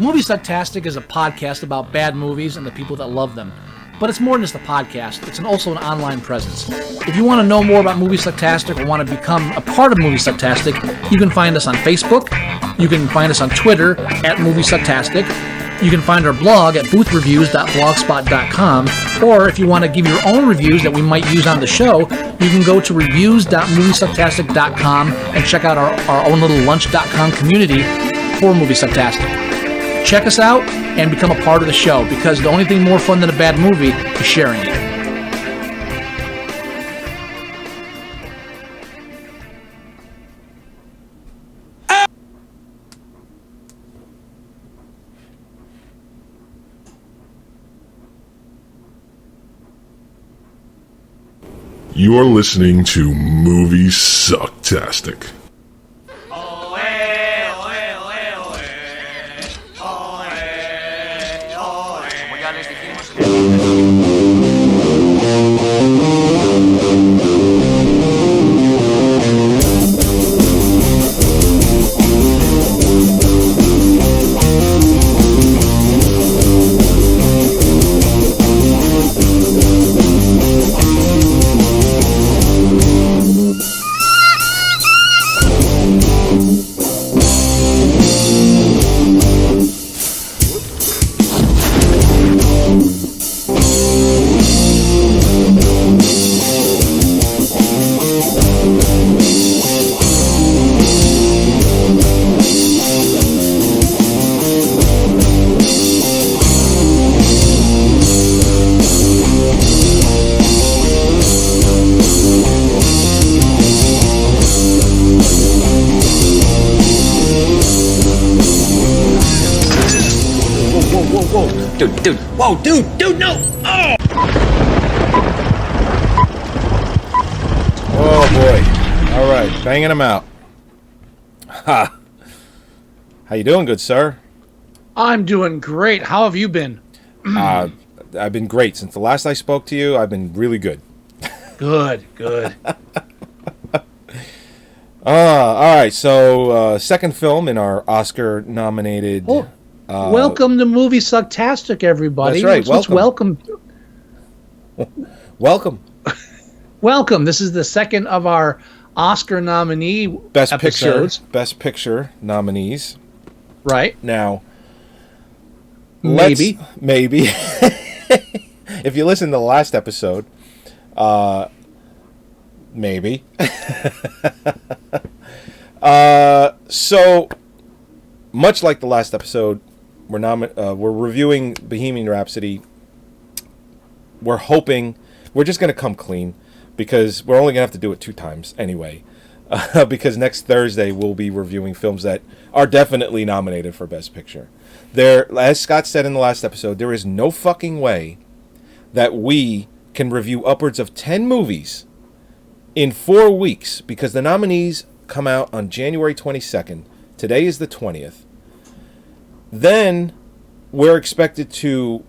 Moviesucktastic is a podcast about bad movies and the people that love them. But it's more than just a podcast. It's also an online presence. If you want to know more about Moviesucktastic or want to become a part of Moviesucktastic, you can find us on Facebook. You can find us on Twitter at Moviesucktastic. You can find our blog at boothreviews.blogspot.com. Or if you want to give your own reviews that we might use on the show, you can go to reviews.moviesucktastic.com and check out our own little lunch.com community for Moviesucktastic. Check us out and become a part of the show, because the only thing more fun than a bad movie is sharing it. You are listening to Moviesucktastic. Dude, no! Oh! Oh, boy. All right, banging them out. Ha! How you doing, good sir? I'm doing great. How have you been? I've been great. Since the last I spoke to you, I've been really good. Good. All right, so second film in our Oscar-nominated... welcome to Moviesucktastic, everybody. That's right. Welcome. Welcome. This is the second of our Oscar nominee episodes. Best Picture nominees. Right. Now, maybe. If you listen to the last episode, maybe. So, much like the last episode, we're reviewing Bohemian Rhapsody. We're hoping we're just going to come clean, because we're only going to have to do it 2 times anyway. Because next Thursday we'll be reviewing films that are definitely nominated for Best Picture. As Scott said in the last episode, there is no fucking way that we can review upwards of 10 movies in 4 weeks, because the nominees come out on January 22nd. Today is the 20th. Then we're expected to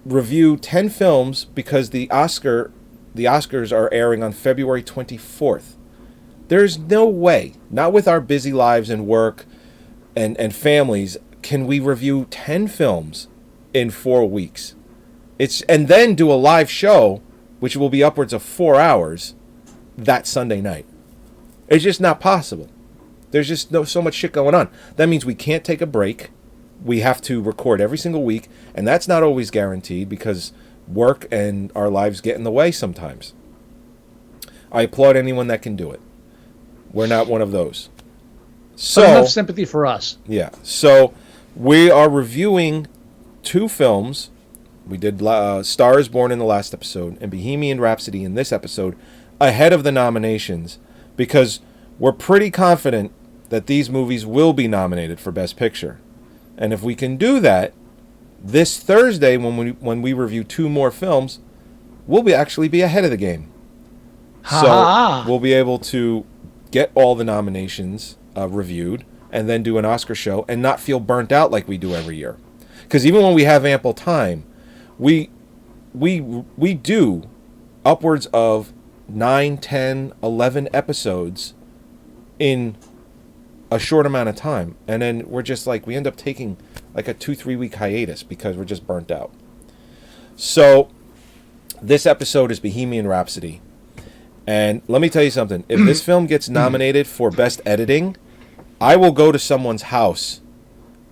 review 10 films, because the Oscars are airing on February 24th. There's no way, not with our busy lives and work and families, can we review 10 films in 4 weeks. And then do a live show, which will be upwards of 4 hours, that Sunday night. It's just not possible. There's just so much shit going on. That means we can't take a break. We have to record every single week, and that's not always guaranteed, because work and our lives get in the way sometimes. I applaud anyone that can do it. We're not one of those. So enough sympathy for us. Yeah. So we are reviewing 2 films. We did Star is Born in the last episode and Bohemian Rhapsody in this episode ahead of the nominations, because we're pretty confident that these movies will be nominated for Best Picture. And if we can do that, this Thursday when we review 2 more films, we'll actually be ahead of the game. So we'll be able to get all the nominations reviewed and then do an Oscar show and not feel burnt out like we do every year. Because even when we have ample time, we do upwards of 9, 10, 11 episodes in a short amount of time. And then we're just like, we end up taking like a 2-3 week hiatus because we're just burnt out. So this episode is Bohemian Rhapsody. And let me tell you something. If this film gets nominated for Best Editing, I will go to someone's house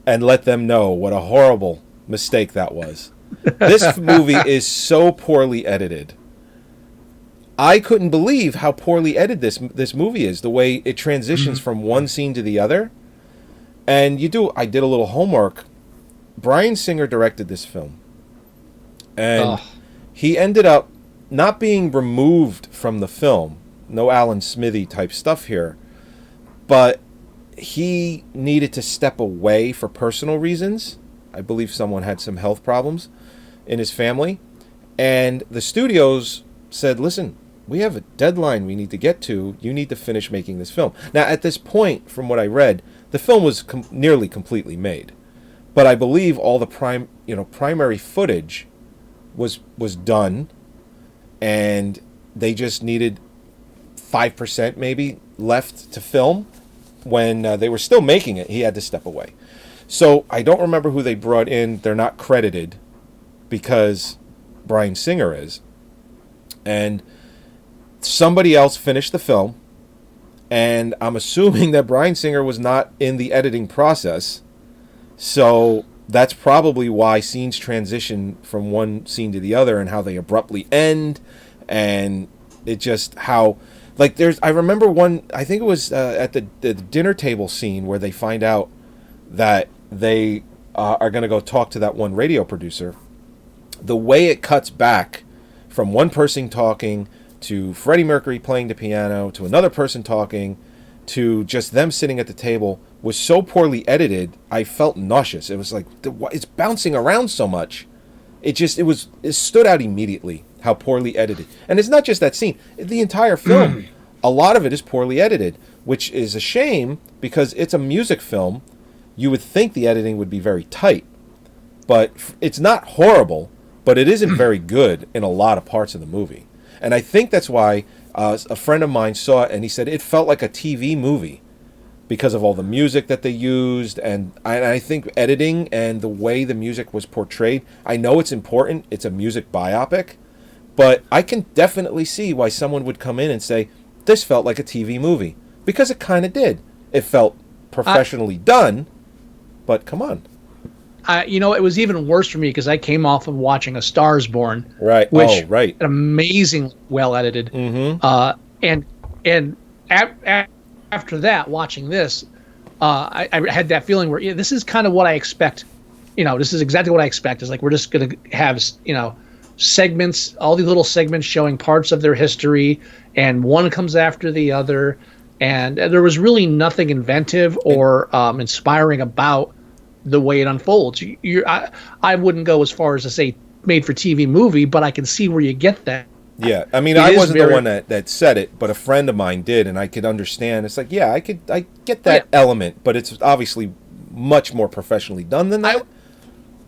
and let them know what a horrible mistake that was. This movie is so poorly edited. I couldn't believe how poorly edited this movie is, the way it transitions from one scene to the other. And I did a little homework. Bryan Singer directed this film. And he ended up not being removed from the film. No Alan Smithy type stuff here. But he needed to step away for personal reasons. I believe someone had some health problems in his family. And the studios said, listen, we have a deadline we need to get to. You need to finish making this film. Now, at this point, from what I read, the film was nearly completely made. But I believe all the primary footage was done, and they just needed 5% maybe left to film. When they were still making it, he had to step away. So I don't remember who they brought in. They're not credited because Bryan Singer is. And somebody else finished the film, and I'm assuming that Bryan Singer was not in the editing process. So that's probably why scenes transition from one scene to the other and how they abruptly end, and it just how... Like, I remember one, I think it was at the dinner table scene where they find out that they are going to go talk to that one radio producer. The way it cuts back from one person talking to Freddie Mercury playing the piano to another person talking to just them sitting at the table was so poorly edited, I felt nauseous. It was like, it's bouncing around so much. It stood out immediately how poorly edited. And it's not just that scene. The entire film, a lot of it is poorly edited, which is a shame because it's a music film. You would think the editing would be very tight. But it's not horrible, but it isn't very good in a lot of parts of the movie. And I think that's why a friend of mine saw it and he said it felt like a TV movie because of all the music that they used. And I think editing and the way the music was portrayed, I know it's important. It's a music biopic. But I can definitely see why someone would come in and say, this felt like a TV movie. Because it kind of did. It felt professionally done, but come on. It was even worse for me because I came off of watching A Star Is Born. Right. Which, right. Amazing, well edited. Mm-hmm. And after that, watching this, I had that feeling where this is kind of what I expect. This is exactly what I expect. Is like we're just going to have, segments, all these little segments showing parts of their history, and one comes after the other. And there was really nothing inventive or inspiring about the way it unfolds. I wouldn't go as far as to say made for TV movie, but I can see where you get that. Yeah, I mean, I wasn't the one that said it, but a friend of mine did, and I could understand. It's like, I get that element, but it's obviously much more professionally done than that.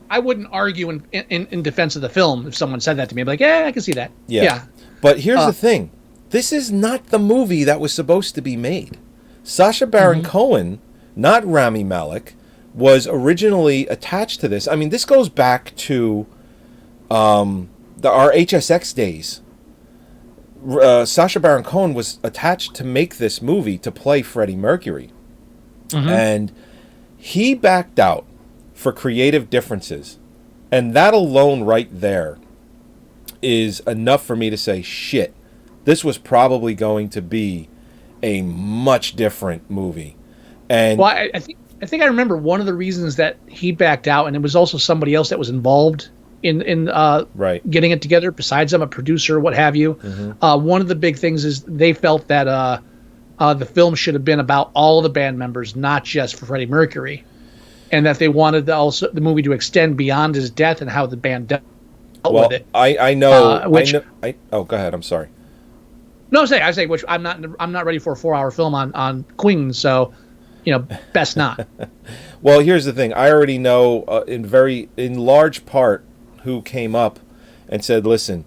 I wouldn't argue in defense of the film if someone said that to me. I'd be like, I can see that. Yeah. But here's the thing. This is not the movie that was supposed to be made. Sacha Baron Cohen, not Rami Malek, was originally attached to this. I mean, this goes back to our HSX days. Sacha Baron Cohen was attached to make this movie to play Freddie Mercury. And he backed out for creative differences. And that alone right there is enough for me to say, shit, this was probably going to be a much different movie. And well, I think I remember one of the reasons that he backed out, and it was also somebody else that was involved in getting it together, besides a producer, what have you. One of the big things is they felt that the film should have been about all the band members, not just for Freddie Mercury, and that they wanted the movie to extend beyond his death and how the band dealt with it. I know. Go ahead. I'm sorry. No, I say which I'm not ready for a 4-hour film on Queen, so best not. Well, here's the thing. I already know in large part who came up and said, listen,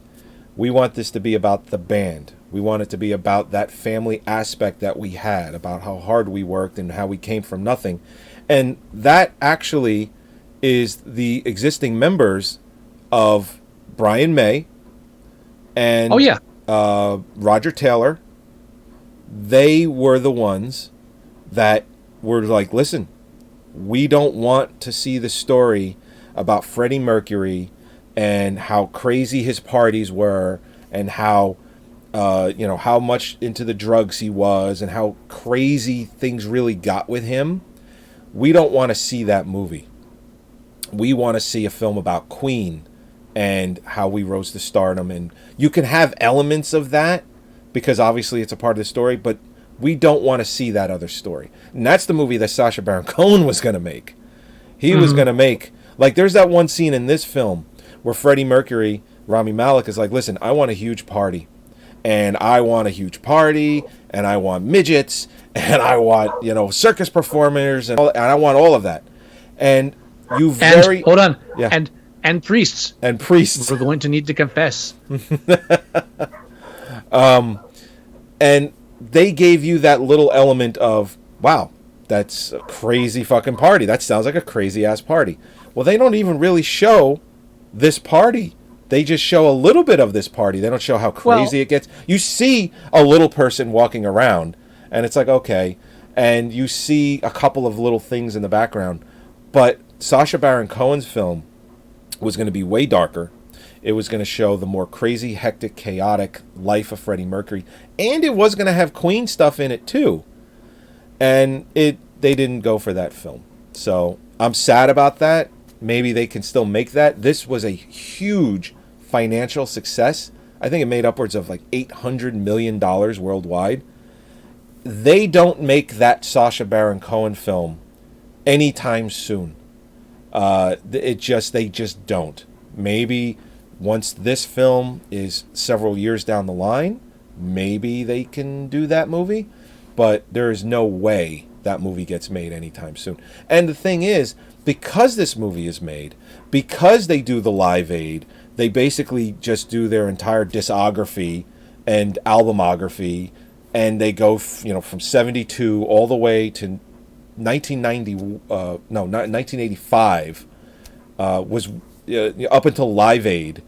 we want this to be about the band. We want it to be about that family aspect that we had, about how hard we worked and how we came from nothing. And that actually is the existing members of Brian May and Roger Taylor. They were the ones that were like, listen, we don't want to see the story about Freddie Mercury and how crazy his parties were and how how much into the drugs he was and how crazy things really got with him. We don't want to see that movie. We want to see a film about Queen and how we rose to stardom. And you can have elements of that because obviously it's a part of the story, but we don't want to see that other story. And that's the movie that Sasha Baron Cohen was going to make. He was going to make, like, there's that one scene in this film where Freddie Mercury, Rami Malek, is like, listen, I want a huge party. And I want a huge party, and I want midgets, and I want, circus performers, and I want all of that. And hold on. Yeah. And priests. And priests. We're going to need to confess. And they gave you that little element of, wow, that's a crazy fucking party. That sounds like a crazy ass party. Well, they don't even really show this party. They just show a little bit of this party. They don't show how crazy it gets. You see a little person walking around, and it's like, okay. And you see a couple of little things in the background. But Sasha Baron Cohen's film was going to be way darker. It was going to show the more crazy, hectic, chaotic life of Freddie Mercury. And it was going to have Queen stuff in it, too. And they didn't go for that film. So I'm sad about that. Maybe they can still make that. This was a huge financial success. I think it made upwards of like $800 million worldwide. They don't make that Sasha Baron Cohen film anytime soon. They just don't. Maybe once this film is several years down the line, maybe they can do that movie. But there is no way that movie gets made anytime soon. And the thing is, because this movie is made, because they do the Live Aid, they basically just do their entire discography and albumography, and they go, from 72 all the way to 1985 was up until Live Aid,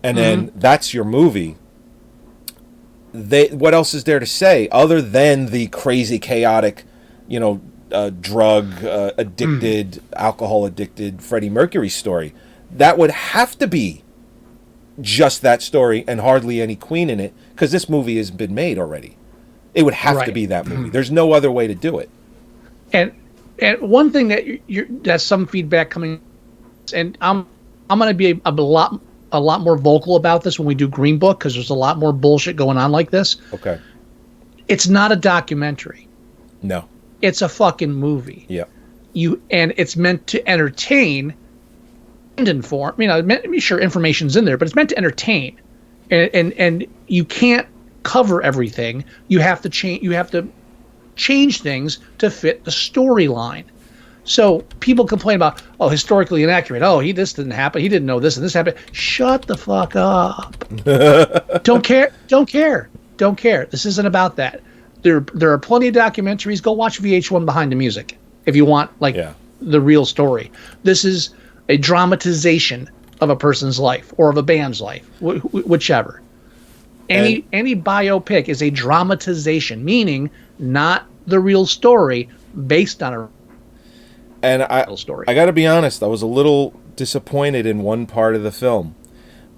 and then that's your movie. What else is there to say other than the crazy, chaotic, drug addicted, alcohol addicted Freddie Mercury story? That would have to be just that story and hardly any Queen in it, because this movie has been made already. It would have to be that movie. There's no other way to do it. And one thing that that's some feedback coming, and I'm going to be a lot more vocal about this when we do Green Book, because there's a lot more bullshit going on like this. Okay. It's not a documentary. No. It's a fucking movie. Yeah. And it's meant to entertain and inform. Sure, information's in there, but it's meant to entertain. And you can't cover everything. You have to change. You have to change things to fit the storyline. So people complain about, historically inaccurate. This didn't happen. He didn't know this and this happened. Shut the fuck up. Don't care. This isn't about that. There are plenty of documentaries. Go watch VH1 Behind the Music if you want the real story. This is a dramatization of a person's life or of a band's life, whichever. Any biopic is a dramatization, meaning not the real story based on a real story. I got to be honest, I was a little disappointed in one part of the film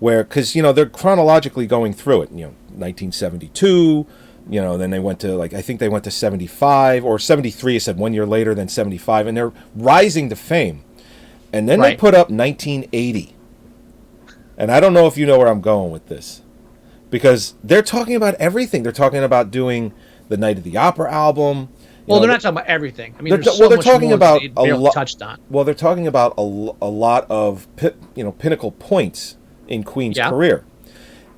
where, because, they're chronologically going through it, 1972, then they went to, I think they went to 75 or 73, it said 1 year later, then 75, and they're rising to fame. And then they put up 1980. And I don't know if you know where I'm going with this, because they're talking about everything. They're talking about doing the Night of the Opera album. Well, they're not talking about everything. I mean, they're talking about a lot touched on. Well, they're talking about a lot of pinnacle points in Queen's career,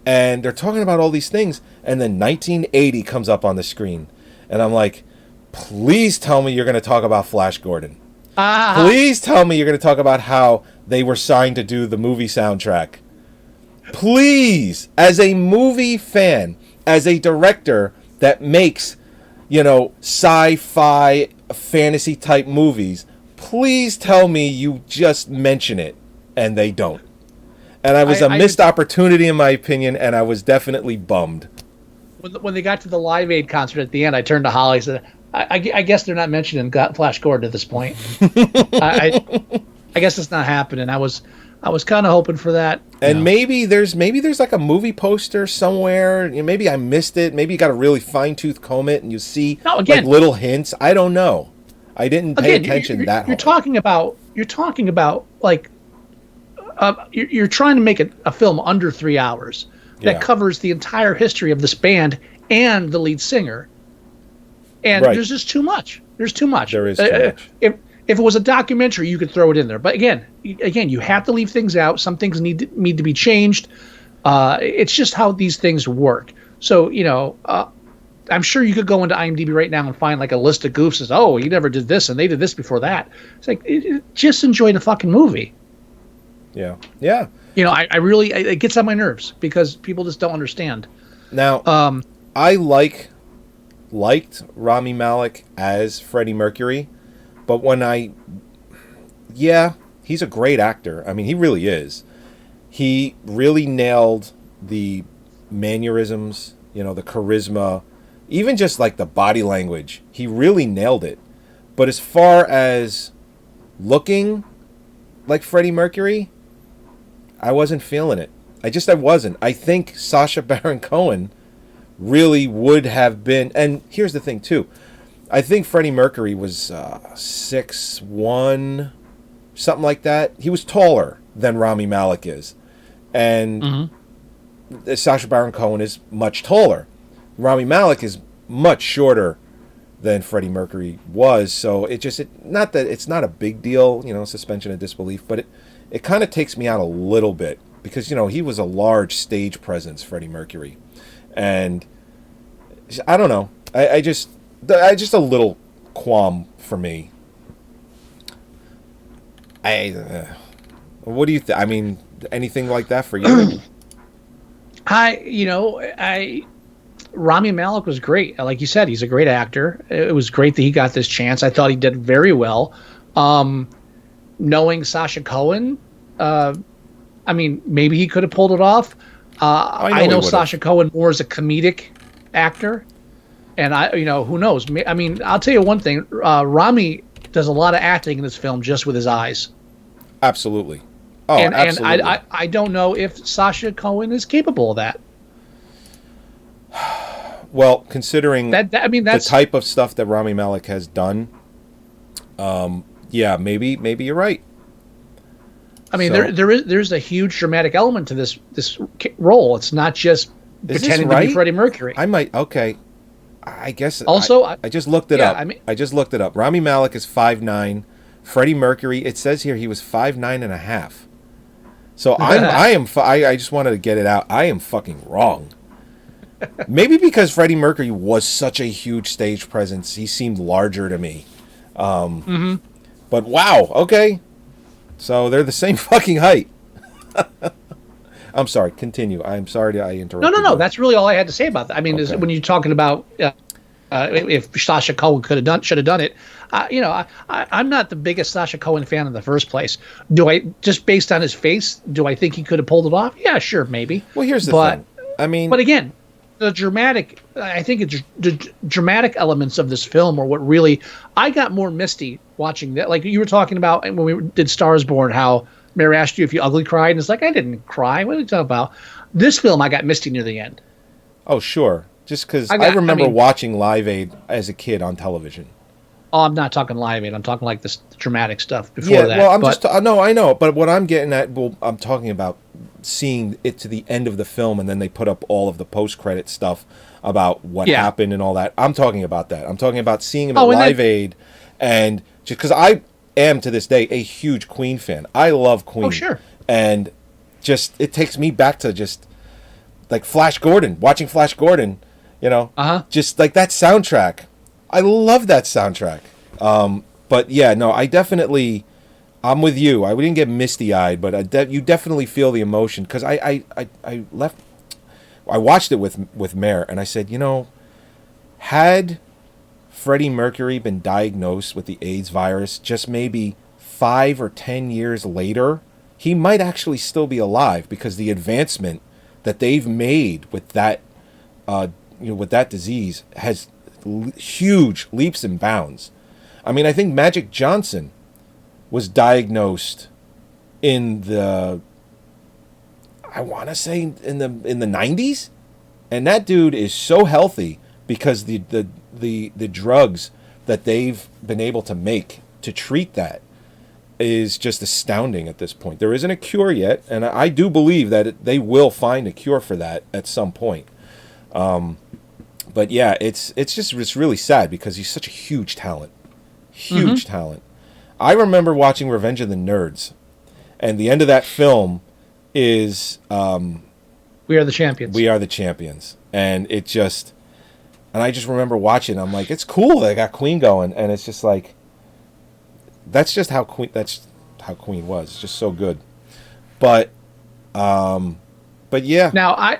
and they're talking about all these things. And then 1980 comes up on the screen, and I'm like, please tell me you're going to talk about Flash Gordon. Please tell me you're going to talk about how they were signed to do the movie soundtrack. Please, as a movie fan, as a director that makes, sci-fi fantasy type movies, please tell me you just mention it, and they don't. And I was a missed opportunity, in my opinion, and I was definitely bummed. When they got to the Live Aid concert at the end, I turned to Holly and said, I guess they're not mentioning Flash Gordon at this point. I guess it's not happening. I was kind of hoping for that. And maybe there's like a movie poster somewhere. Maybe I missed it. Maybe you got to really fine-tooth comb it and you see like little hints. I don't know. I didn't pay attention that hard. You're talking about like you're trying to make a film under 3 hours that covers the entire history of this band and the lead singer. And there's just too much. There's too much. There is too much. If it was a documentary, you could throw it in there. But again, you have to leave things out. Some things need to be changed. It's just how these things work. So, I'm sure you could go into IMDb right now and find like a list of goofs. As, oh, he never did this, and they did this before that. It's like, just enjoy the fucking movie. Yeah. Yeah. I really, it gets on my nerves because people just don't understand. Now, I liked Rami Malek as Freddie Mercury, but he's a great actor. I mean, he really is. He really nailed the mannerisms, the charisma, even just like the body language. He really nailed it. But as far as looking like Freddie Mercury, I wasn't feeling it. I wasn't. I think Sasha Baron Cohen really would have been, and here's the thing too, I think Freddie Mercury was 6'1", something like that. He was taller than Rami Malek is, and Sasha Baron Cohen is much taller. Rami Malek is much shorter than Freddie Mercury was, so not that it's not a big deal, suspension of disbelief, but it kind of takes me out a little bit because he was a large stage presence, Freddie Mercury. And I don't know. I just a little qualm for me. What do you think? I mean, anything like that for you? Rami Malek was great. Like you said, he's a great actor. It was great that he got this chance. I thought he did very well. Knowing Sasha Cohen, maybe he could have pulled it off. I know Sasha Cohen more as a comedic actor, and who knows? I mean, I'll tell you one thing: Rami does a lot of acting in this film just with his eyes. Absolutely. Absolutely. And I don't know if Sasha Cohen is capable of that. Well, considering that's the type of stuff that Rami Malek has done, maybe you're right. I mean, there's a huge dramatic element to this role. It's not just pretending to be Freddie Mercury. I guess. Also, I just looked it up. I just looked it up. Rami Malek is 5'9". Freddie Mercury, it says here he was 5'9.5". So I just wanted to get it out. I am fucking wrong. Maybe because Freddie Mercury was such a huge stage presence, he seemed larger to me. But wow, okay. So they're the same fucking height. I'm sorry. Continue. I'm sorry I interrupted. No. That's really all I had to say about that. I mean, is when you're talking about if Sasha Cohen should have done it. I'm not the biggest Sasha Cohen fan in the first place. Do I, just based on his face, do I think he could have pulled it off? Yeah, sure, maybe. Well, here's the thing. But again, the dramatic elements of this film are what really, I got more misty watching that. Like you were talking about when we did Stars Born, how Mary asked you if you ugly cried, and it's like, I didn't cry. What are you talking about? This film, I got misty near the end. Oh, sure. Just because I remember watching Live Aid as a kid on television. Oh, I'm not talking Live Aid. I'm talking like this dramatic stuff before that. Well, I know. But what I'm getting at, I'm talking about seeing it to the end of the film, and then they put up all of the post-credit stuff about what happened and all that. I'm talking about that. I'm talking about seeing him at Live Aid, and just because I am to this day a huge Queen fan. I love Queen. Oh, sure. And just it takes me back to just like Flash Gordon, watching Flash Gordon. Just like that soundtrack. I love that soundtrack. But yeah, no, I'm with you. I didn't get misty-eyed, but you definitely feel the emotion. Because I watched it with Mare, and I said, had Freddie Mercury been diagnosed with the AIDS virus just maybe 5 or 10 years later, he might actually still be alive, because the advancement that they've made with that, with that disease has huge leaps and bounds. I mean, I think Magic Johnson was diagnosed in the, I want to say in the 90s, and that dude is so healthy because the drugs that they've been able to make to treat that is just astounding at this point. There isn't a cure yet, and I do believe that they will find a cure for that at some point. But yeah, it's really sad because he's such a huge talent. Huge talent. I remember watching Revenge of the Nerds, and the end of that film is We Are the Champions. We Are the Champions. And it just, and I just remember watching, I'm like, it's cool they got Queen going, and it's just like, that's how Queen was. It's just so good. But yeah. Now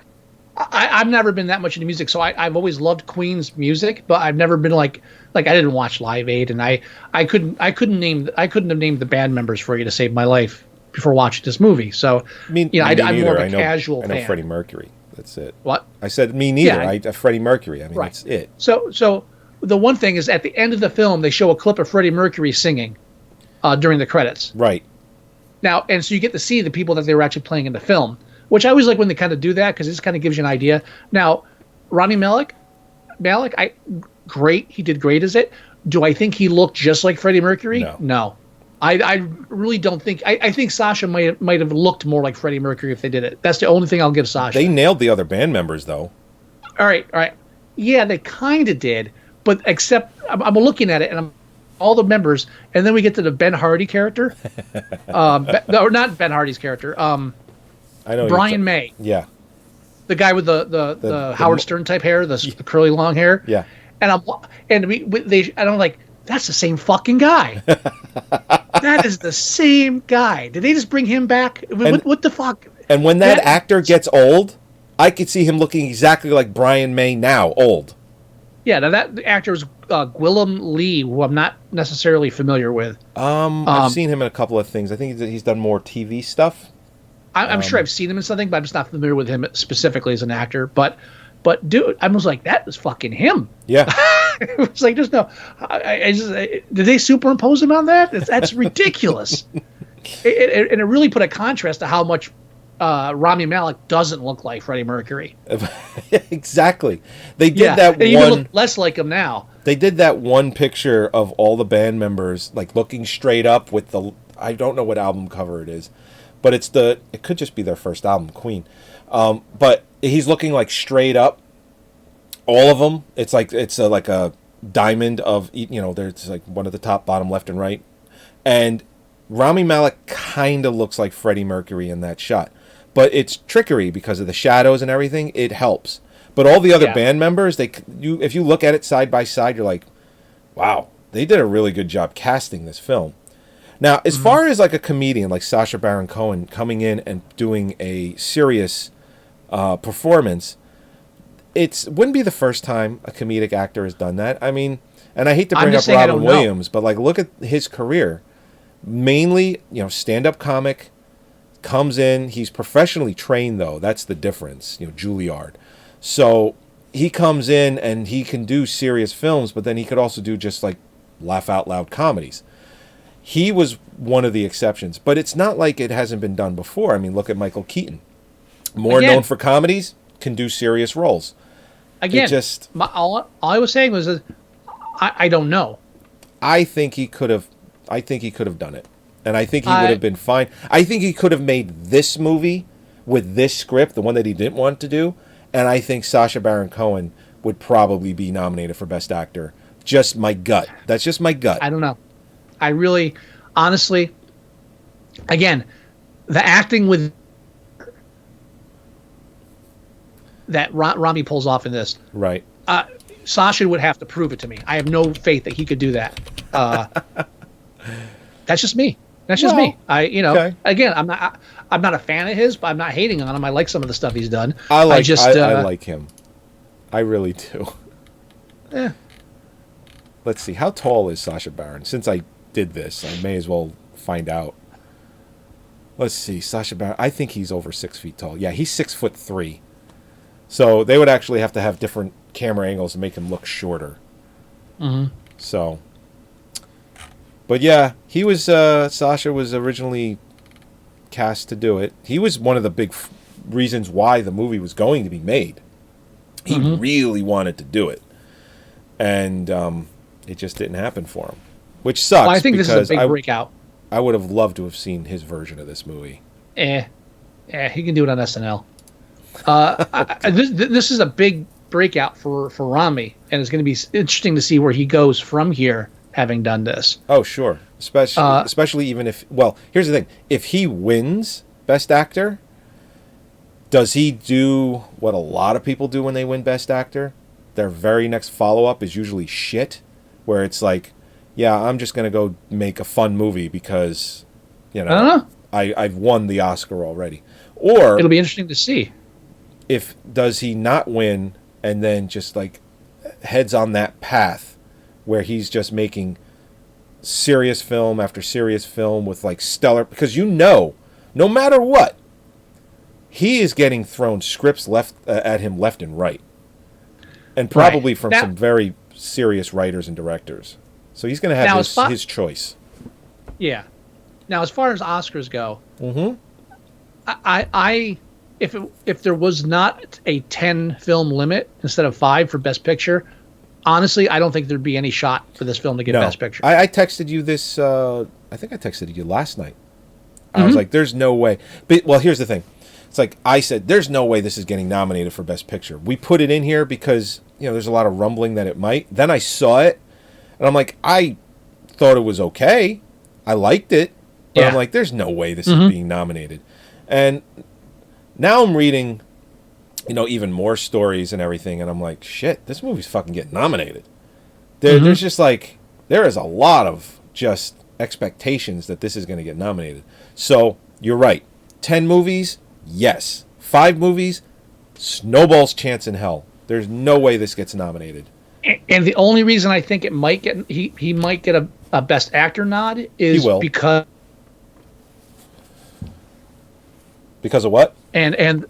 I've never been that much into music, so I've always loved Queen's music, but I've never been like I didn't watch Live Aid, and I couldn't have named the band members for you to save my life before watching this movie. So I'm more of a casual fan. I know Freddie Mercury. That's it. What? I said me neither. Yeah, Freddie Mercury. I mean, right. That's it. So the one thing is, at the end of the film, they show a clip of Freddie Mercury singing during the credits. Right. Now, and so you get to see the people that they were actually playing in the film, which I always like when they kind of do that, because it just kind of gives you an idea. Now, Rami Malek, great. He did great as it. Do I think he looked just like Freddie Mercury? No. I really don't think. I think Sasha might have looked more like Freddie Mercury if they did it. That's the only thing I'll give Sasha. They nailed the other band members, though. All right. Yeah, they kind of did, but except I'm looking at it, and all the members, and then we get to the Ben Hardy character. Or not Ben Hardy's character. I know Brian May. Yeah. The guy with the Howard Stern type hair, the curly long hair. Yeah. And I'm like, that's the same fucking guy. That is the same guy. Did they just bring him back? What the fuck? And when that actor gets old, I could see him looking exactly like Brian May now, old. Yeah, now that actor is Gwillem Lee, who I'm not necessarily familiar with. I've seen him in a couple of things. I think he's done more TV stuff. I'm sure I've seen him in something, but I'm just not familiar with him specifically as an actor. But dude, I was like, that was fucking him. Yeah. It was like, there's no. Did they superimpose him on that? That's ridiculous. And it really put a contrast to how much Rami Malek doesn't look like Freddie Mercury. Exactly. They did that and even look less like him now. They did that one picture of all the band members like looking straight up with the. I don't know what album cover it is, but it could just be their first album, Queen. But he's looking like straight up. All of them. It's like like a diamond of, there's like one at the top, bottom, left, and right. And Rami Malek kind of looks like Freddie Mercury in that shot. But it's trickery because of the shadows and everything. It helps. But all the other band members, if you look at it side by side, you're like, wow, they did a really good job casting this film. Now, as far as like a comedian like Sasha Baron Cohen coming in and doing a serious performance, wouldn't be the first time a comedic actor has done that. I mean, and I hate to bring up Robin Williams, but like look at his career. Mainly, stand-up comic, comes in. He's professionally trained, though. That's the difference. Juilliard. So he comes in and he can do serious films, but then he could also do just like laugh out loud comedies. He was one of the exceptions, but it's not like it hasn't been done before. I mean, look at Michael Keaton. More known for comedies, can do serious roles. Again, all I was saying was that I don't know. I think he could have done it. And I think he would have been fine. I think he could have made this movie with this script, the one that he didn't want to do. And I think Sacha Baron Cohen would probably be nominated for Best Actor. Just my gut. That's just my gut. I don't know. I really, honestly, again, the acting with that Rami pulls off in this. Right. Sasha would have to prove it to me. I have no faith that he could do that. That's just me. That's just me. Okay. Again, I'm not a fan of his, but I'm not hating on him. I like some of the stuff he's done. I like him. I really do. Yeah. let's see. How tall is Sasha Baron? Since I did this, I may as well find out. Let's see. Sasha Baron. I think he's over 6 feet tall. Yeah, he's 6'3". So they would actually have to have different camera angles to make him look shorter. Mm-hmm. So, but yeah, he was. Sasha was originally cast to do it. He was one of the big reasons why the movie was going to be made. He really wanted to do it, and it just didn't happen for him, which sucks. Well, I think this is a big breakout. I would have loved to have seen his version of this movie. He can do it on SNL. This is a big breakout for Rami, and it's going to be interesting to see where he goes from here, having done this. Oh, sure. Especially even if... Well, here's the thing. If he wins Best Actor, does he do what a lot of people do when they win Best Actor? Their very next follow-up is usually shit, where it's like, yeah, I'm just going to go make a fun movie because, you know, I don't know. I've won the Oscar already. Or... It'll be interesting to see. Does he not win and then just like heads on that path where he's just making serious film after serious film with like stellar, because no matter what, he is getting thrown scripts at him left and right, and probably from some very serious writers and directors. So he's going to have his choice. Yeah. Now, as far as Oscars go, I if there was not a 10 film limit instead of 5 for Best Picture, honestly, I don't think there'd be any shot for this film to get Best Picture. I texted you this. I think I texted you last night. I was like, "There's no way." But well, here's the thing. It's like I said, "There's no way this is getting nominated for Best Picture." We put it in here because there's a lot of rumbling that it might. Then I saw it, and I'm like, I thought it was okay. I liked it, but I'm like, "There's no way this is being nominated." And now I'm reading, even more stories and everything, and I'm like, shit, this movie's fucking getting nominated. There's just like, there is a lot of just expectations that this is going to get nominated. So, you're right. 10 movies, yes. 5 movies, snowball's chance in hell. There's no way this gets nominated. And the only reason I think it might get he might get a Best Actor nod is because... Because of what? And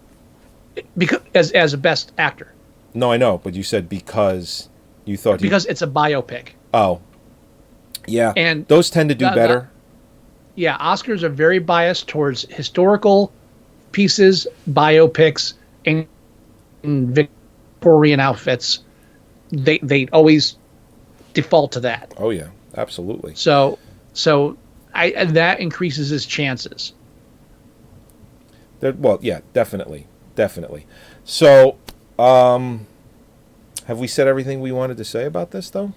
because as a Best Actor. No, I know, but you said because you thought because it's a biopic. Oh, yeah, and those tend to do better. Oscars are very biased towards historical pieces, biopics, and Victorian outfits. They always default to that. Oh yeah, absolutely. So that increases his chances. Well, yeah, definitely. So, have we said everything we wanted to say about this, though?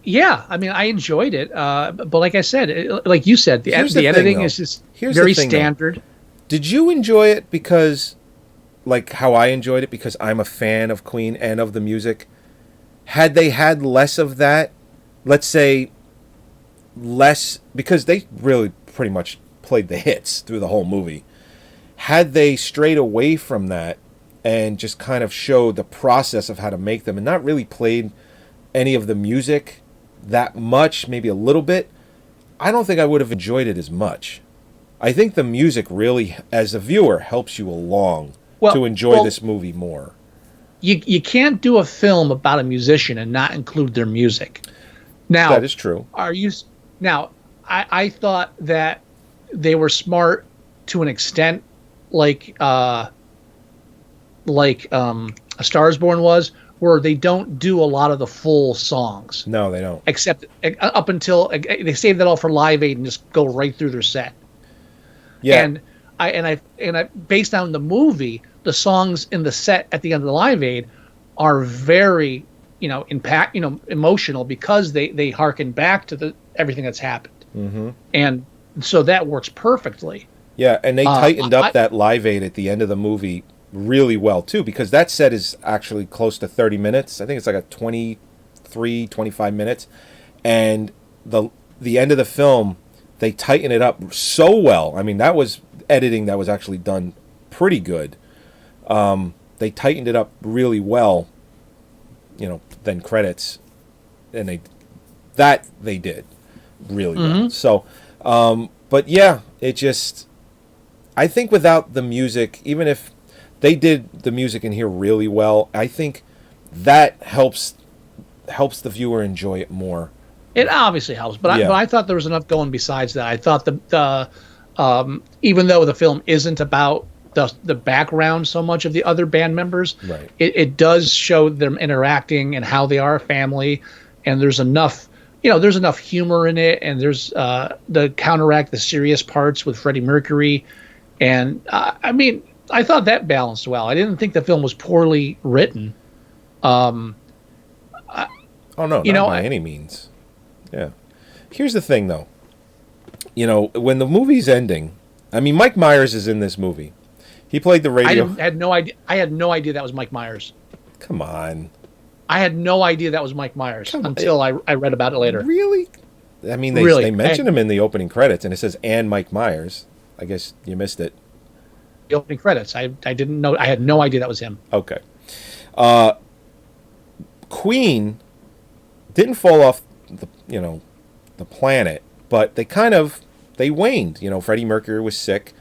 Yeah, I mean, I enjoyed it, but like I said, like you said, the editing is just very standard. Did you enjoy it because, like how I enjoyed it, because I'm a fan of Queen and of the music? Had they had less of that, let's say less, because they really pretty much played the hits through the whole movie. Had they strayed away from that and just kind of showed the process of how to make them and not really played any of the music that much, maybe a little bit, I don't think I would have enjoyed it as much. I think the music really, as a viewer, helps you along to enjoy this movie more. You can't do a film about a musician and not include their music. Now, that is true. I thought that they were smart to an extent, like A Star Is Born was, where they don't do a lot of the full songs. No, they don't. Except up until they save that all for Live Aid and just go right through their set. Yeah. And I based on the movie, the songs in the set at the end of the Live Aid are very, emotional because they harken back to everything that's happened. Mm-hmm. And so that works perfectly. Yeah, and they tightened up that Live Aid at the end of the movie really well, too, because that set is actually close to 30 minutes. I think it's like a 23, 25 minutes. And the end of the film, they tighten it up so well. I mean, that was editing that was actually done pretty good. They tightened it up really well then credits, and they did really well. So, but yeah, it just, I think without the music, even if they did the music in here really well, I think that helps the viewer enjoy it more. It obviously helps, but I thought there was enough going besides that. I thought the even though the film isn't about the background so much of the other band members, right, it does show them interacting and how they are a family, and there's enough humor in it, and there's the counteract the serious parts with Freddie Mercury, and I mean, I thought that balanced well. I didn't think the film was poorly written. Oh no, not by any means. Yeah. Here's the thing, though. When the movie's ending, I mean, Mike Myers is in this movie. He played the radio. I had no idea. I had no idea that was Mike Myers. Come on. I had no idea that was Mike Myers until I read about it later. Really? I mean, they mention him in the opening credits, and it says, and Mike Myers. I guess you missed it. The opening credits. I didn't know. I had no idea that was him. Okay. Queen didn't fall off the planet, but they waned. Freddie Mercury was sick.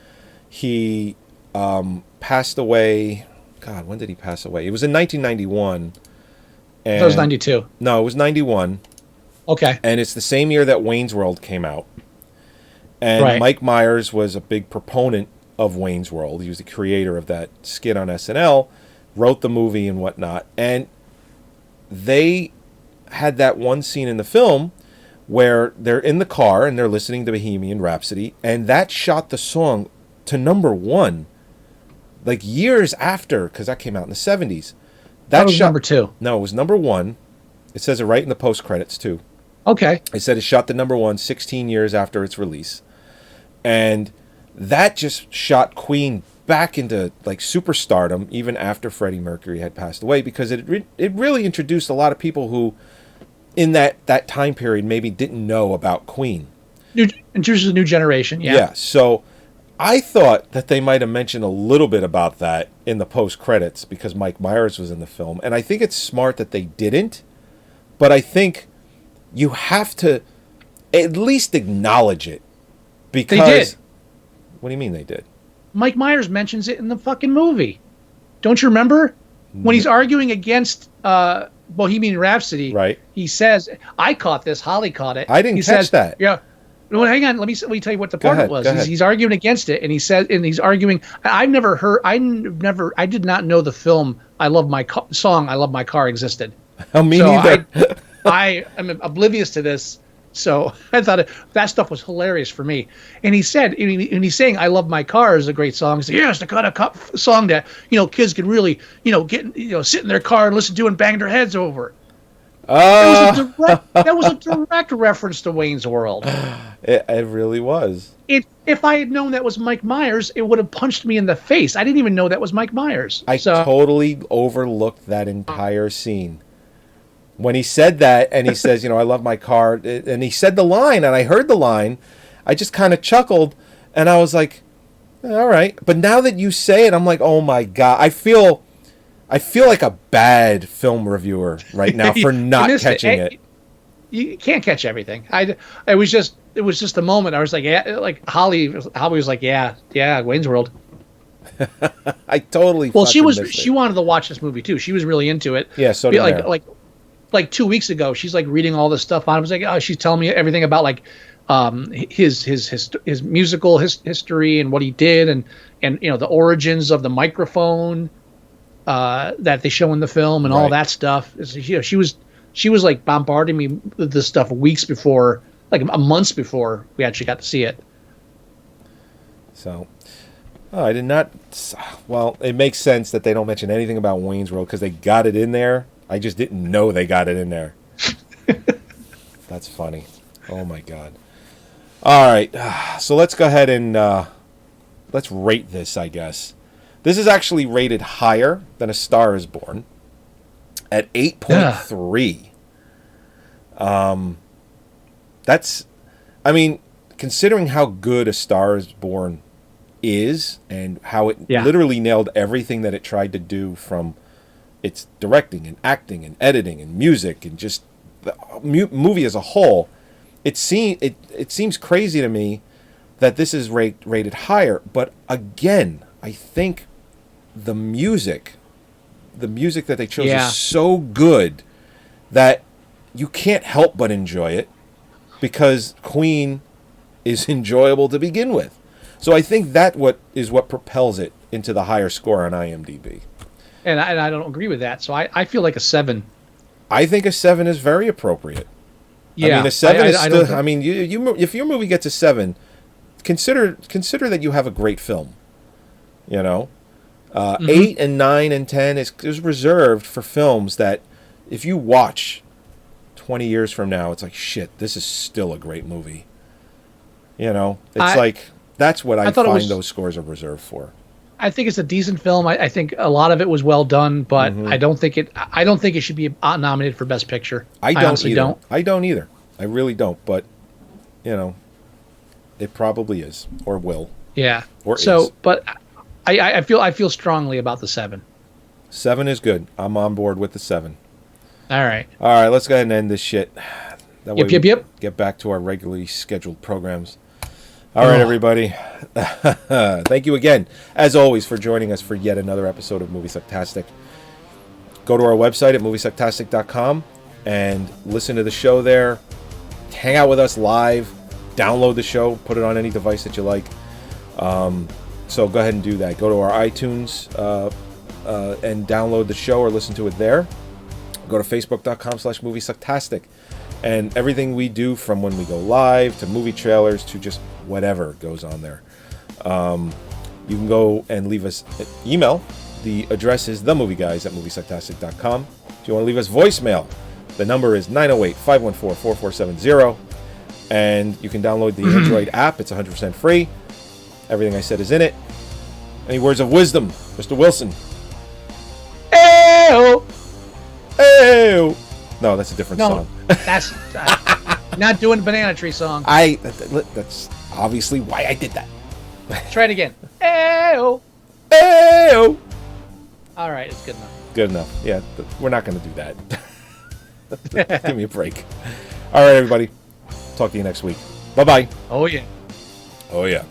He passed away. God, when did he pass away? It was in 1991. And that was 92. No, it was 91. Okay. And it's the same year that Wayne's World came out. And right. Mike Myers was a big proponent of Wayne's World. He was the creator of that skit on SNL, wrote the movie and whatnot. And they had that one scene in the film where they're in the car and they're listening to Bohemian Rhapsody, and that shot the song to #1, like years after, because that came out in the 70s. That was number 2. No, it was #1. It says it right in the post credits too. Okay. It said it shot to #1 16 years after its release, and that just shot Queen back into like superstardom even after Freddie Mercury had passed away, because it really introduced a lot of people who in that time period maybe didn't know about Queen. Introduces a new generation, yeah. Yeah, so I thought that they might have mentioned a little bit about that in the post-credits because Mike Myers was in the film, and I think it's smart that they didn't, but I think you have to at least acknowledge it, because... They did. What do you mean they did? Mike Myers mentions it in the fucking movie. Don't you remember? When he's arguing against Bohemian Rhapsody, right? He says, I caught this, Holly caught it. I didn't catch that. Yeah. Well, hang on, let me tell you what the part was. He's arguing against it, and he's arguing. I did not know the film I Love My Car existed. Oh, me neither. I am oblivious to this. So I thought that stuff was hilarious for me. And he said, and he's saying, "I Love My Car" is a great song. He said, "Yeah, it's the kind of song that kids can really get sit in their car and listen to and bang their heads over." That was a direct reference to Wayne's World. It really was. If I had known that was Mike Myers, it would have punched me in the face. I didn't even know that was Mike Myers. I totally overlooked that entire scene. When he said that, and he says, I love my car, and he said the line, and I heard the line, I just kind of chuckled, and I was like, all right. But now that you say it, I'm like, oh my God. I feel like a bad film reviewer right now for not catching it. You can't catch everything. It was just a moment. I was like, yeah, like Holly was like, yeah, Wayne's World. I totally. Well, she wanted to watch this movie too. She was really into it. Yeah, so did I. Like 2 weeks ago, she's like reading all this stuff on. I was like, oh, she's telling me everything about like his musical history and what he did, and the origins of the microphone that they show in the film and all that stuff. She was like bombarding me with this stuff weeks before, like months before we actually got to see it. So, I did not. Well, it makes sense that they don't mention anything about Wayne's World because they got it in there. I just didn't know they got it in there. That's funny. Oh my God. All right, so let's go ahead and let's rate this, I guess. This is actually rated higher than A Star Is Born at 8.3. That's, I mean, considering how good A Star Is Born is and how it literally nailed everything that it tried to do from it's directing and acting and editing and music and just the movie as a whole. It seems crazy to me that this is rated higher. But again, I think the music that they chose is so good that you can't help but enjoy it because Queen is enjoyable to begin with. So I think that what propels it into the higher score on IMDb. And I don't agree with that. So I feel like a 7. I think a 7 is very appropriate. Yeah, I mean, a 7 is still. I mean, you if your movie gets a 7, consider that you have a great film. You know, 8 and 9 and 10 is reserved for films that if you watch 20 years from now, it's like, shit, this is still a great movie. You know, it's that's what I find those scores are reserved for. I think it's a decent film. I think a lot of it was well done, but I don't think it should be nominated for Best Picture. I honestly don't. I don't either. I really don't. But you know, it probably is or will. Yeah. Or is. But I feel strongly about the 7. 7 is good. I'm on board with the 7. All right. All right. Let's go ahead and end this shit. That way Yep. Get back to our regularly scheduled programs. All right, everybody. Thank you again, as always, for joining us for yet another episode of Moviesucktastic. Go to our website at Moviesucktastic.com and listen to the show there. Hang out with us live. Download the show. Put it on any device that you like. So go ahead and do that. Go to our iTunes and download the show or listen to it there. Go to Facebook.com/Moviesucktastic. And everything we do from when we go live to movie trailers to just whatever goes on there. You can go and leave us an email. The address is themovieguys@moviesucktastic.com. If you want to leave us voicemail, the number is 908-514-4470. And you can download the Android app. It's 100% free. Everything I said is in it. Any words of wisdom, Mr. Wilson? Ew! Ew! No, that's a different song. That's not doing the Banana Tree song. That's obviously why I did that. Try it again. Ew! Ew! All right, it's good enough. Good enough. Yeah, we're not going to do that. Give me a break. All right, everybody. Talk to you next week. Bye-bye. Oh, yeah. Oh, yeah.